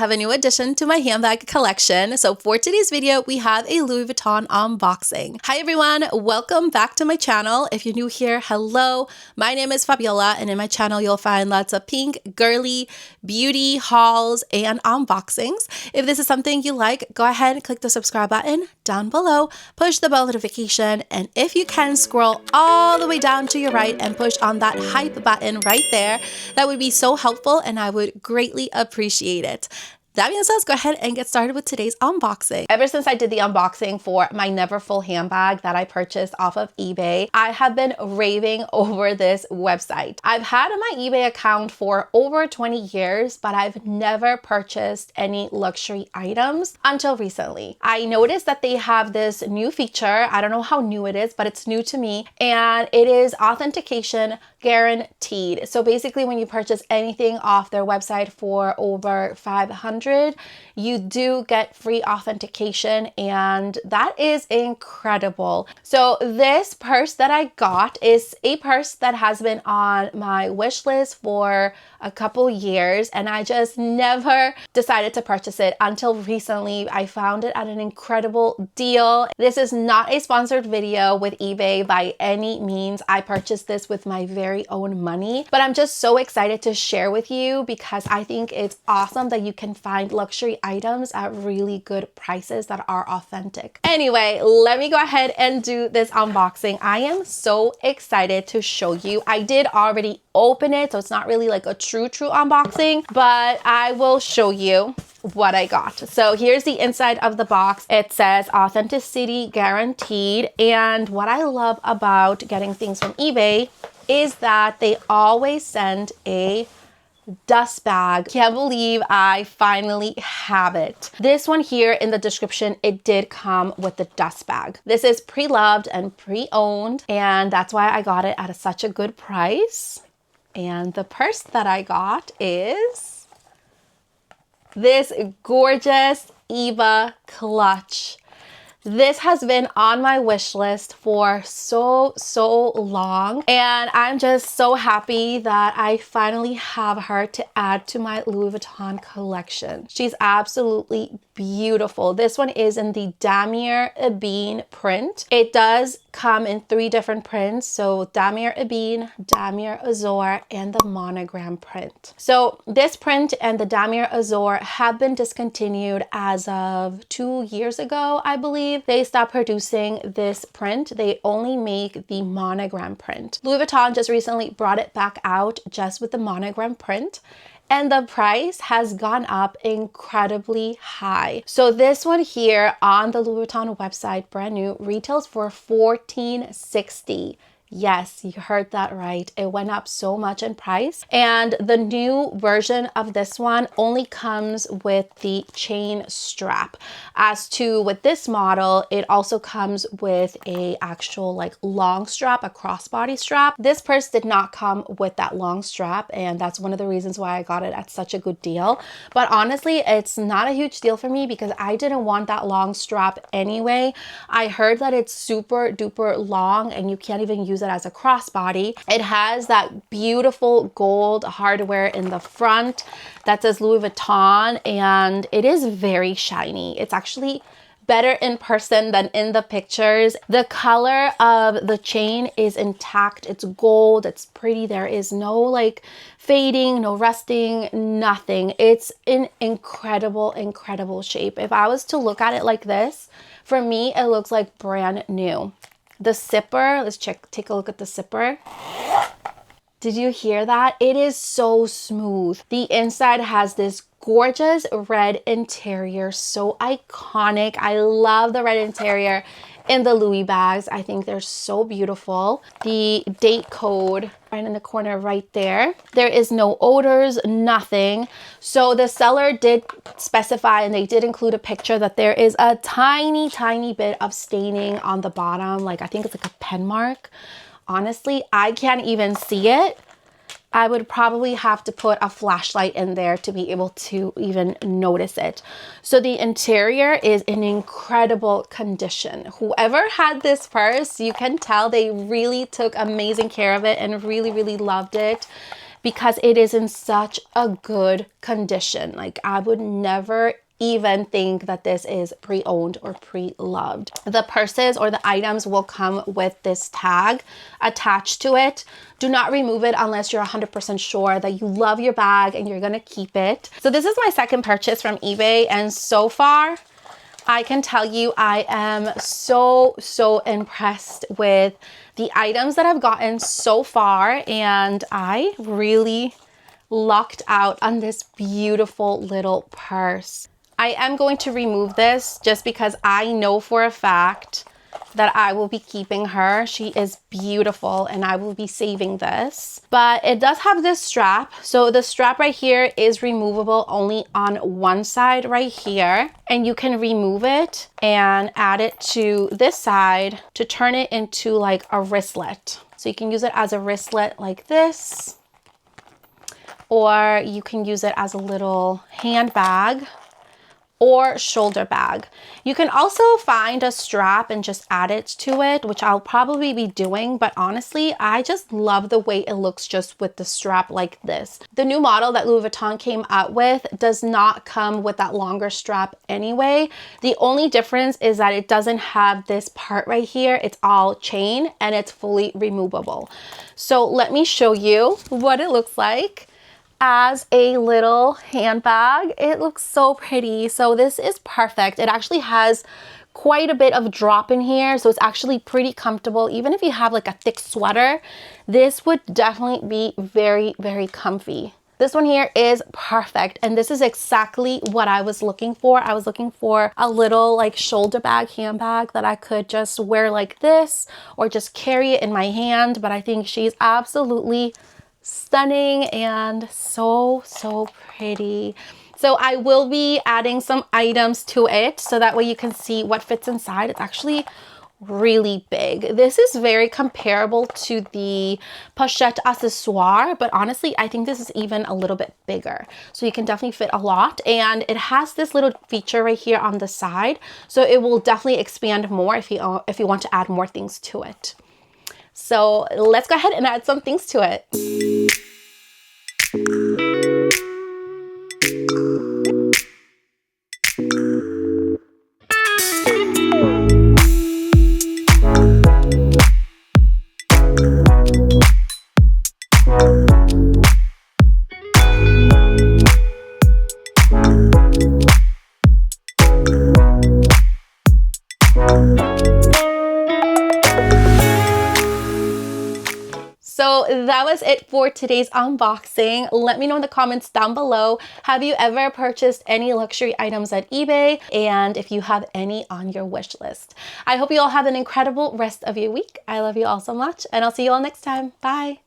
have a new addition to my handbag collection. So for today's video, we have a Louis Vuitton unboxing. Hi everyone, welcome back to my channel. If you're new here, hello. My name is Fabiola, and in my channel, you'll find lots of pink, girly, beauty, hauls, and unboxings. If this is something you like, go ahead and click the subscribe button down below, push the bell notification, and if you can, scroll all the way down to your right and push on that hype button right there. That would be so helpful and I would greatly appreciate it. That being said, let's go ahead and get started with today's unboxing. Ever since I did the unboxing for my Never Full handbag that I purchased off of eBay, I have been raving over this website. I've had my eBay account for over 20 years, but I've never purchased any luxury items until recently. I noticed that they have this new feature. I don't know how new it is, but it's new to me, and it is authentication guaranteed. So basically, when you purchase anything off their website for over $500, you do get free authentication, and that is incredible. So this purse that I got is a purse that has been on my wish list for a couple years, and I just never decided to purchase it until recently. I found it at an incredible deal. This is not a sponsored video with eBay by any means. I purchased this with my very own money, but I'm just so excited to share with you because I think it's awesome that you can find luxury items at really good prices that are authentic. Anyway, let me go ahead and do this unboxing. I am so excited to show you. I did already open it, so it's not really like a true unboxing, but I will show you what I got. So here's the inside of the box. It says authenticity guaranteed, and what I love about getting things from eBay is that they always send a dust bag. Can't believe I finally have it. This one here in the description, it did come with the dust bag. This is pre-loved and pre-owned, and that's why I got it at such a good price. And the purse that I got is this gorgeous Eva clutch. This has been on my wish list for so long, and I'm just so happy that I finally have her to add to my Louis Vuitton collection. She's absolutely beautiful. This one is in the Damier Ebene print. It does come in 3 different prints, so Damier Ebene, Damier Azur, and the monogram print. So this print and the Damier Azur have been discontinued as of 2 years ago, I believe. They stopped producing this print. They only make the monogram print. Louis Vuitton just recently brought it back out just with the monogram print, and the price has gone up incredibly high. So this one here on the Louis Vuitton website, brand new, retails for $14.60. Yes, you heard that right. It went up so much in price. And the new version of this one only comes with the chain strap. As to with this model, it also comes with a actual like long strap, a crossbody strap. This purse did not come with that long strap, and that's one of the reasons why I got it at such a good deal. But honestly, it's not a huge deal for me because I didn't want that long strap anyway. I heard that it's super duper long and you can't even use it as a crossbody. It has that beautiful gold hardware in the front that says Louis Vuitton, and it is very shiny. It's actually better in person than in the pictures. The color of the chain is intact. It's gold. It's pretty. There is no like fading, no rusting, nothing. It's in incredible shape. If I was to look at it like this, for me, it looks like brand new. The zipper, let's take a look at the zipper. Did you hear that? It is so smooth. The inside has this gorgeous red interior, so iconic. I love the red interior in the Louis bags. I think they're so beautiful. The date code right in the corner right there. There is no odors, nothing. So the seller did specify, and they did include a picture, that there is a tiny bit of staining on the bottom. Like I think it's like a pen mark. Honestly, I can't even see it. I would probably have to put a flashlight in there to be able to even notice it. So the interior is in incredible condition. Whoever had this purse, you can tell they really took amazing care of it and really loved it. because it is in such a good condition. Like, I would never even think that this is pre-owned or pre-loved. The purses or the items will come with this tag attached to it. Do not remove it unless you're 100% sure that you love your bag and you're gonna keep it. So this is my second purchase from eBay, and so far I can tell you I am so impressed with the items that I've gotten so far, and I really lucked out on this beautiful little purse. I am going to remove this just because I know for a fact that I will be keeping her. She is beautiful and I will be saving this. But it does have this strap. So the strap right here is removable only on one side right here. And you can remove it and add it to this side to turn it into like a wristlet. So you can use it as a wristlet like this, or you can use it as a little handbag or shoulder bag. You can also find a strap and just add it to it, which I'll probably be doing, but honestly, I just love the way it looks just with the strap like this. The new model that Louis Vuitton came out with does not come with that longer strap anyway. The only difference is that it doesn't have this part right here. It's all chain and it's fully removable. So let me show you what it looks like as a little handbag. It looks so pretty. So this is perfect. It actually has quite a bit of drop in here, so it's actually pretty comfortable. Even if you have like a thick sweater, this would definitely be very comfy. This one here is perfect, and this is exactly what I was looking for. I was looking for a little like shoulder bag, handbag that I could just wear like this or just carry it in my hand. But I think she's absolutely stunning and so pretty. So I will be adding some items to it so that way you can see what fits inside. It's actually really big. This is very comparable to the pochette accessoire, but honestly I think this is even a little bit bigger, so you can definitely fit a lot. And it has this little feature right here on the side, so it will definitely expand more if you want to add more things to it. So let's go ahead and add some things to it. So that was it for today's unboxing. Let me know in the comments down below, have you ever purchased any luxury items at eBay, and if you have any on your wish list. I hope you all have an incredible rest of your week. I love you all so much, and I'll see you all next time. Bye.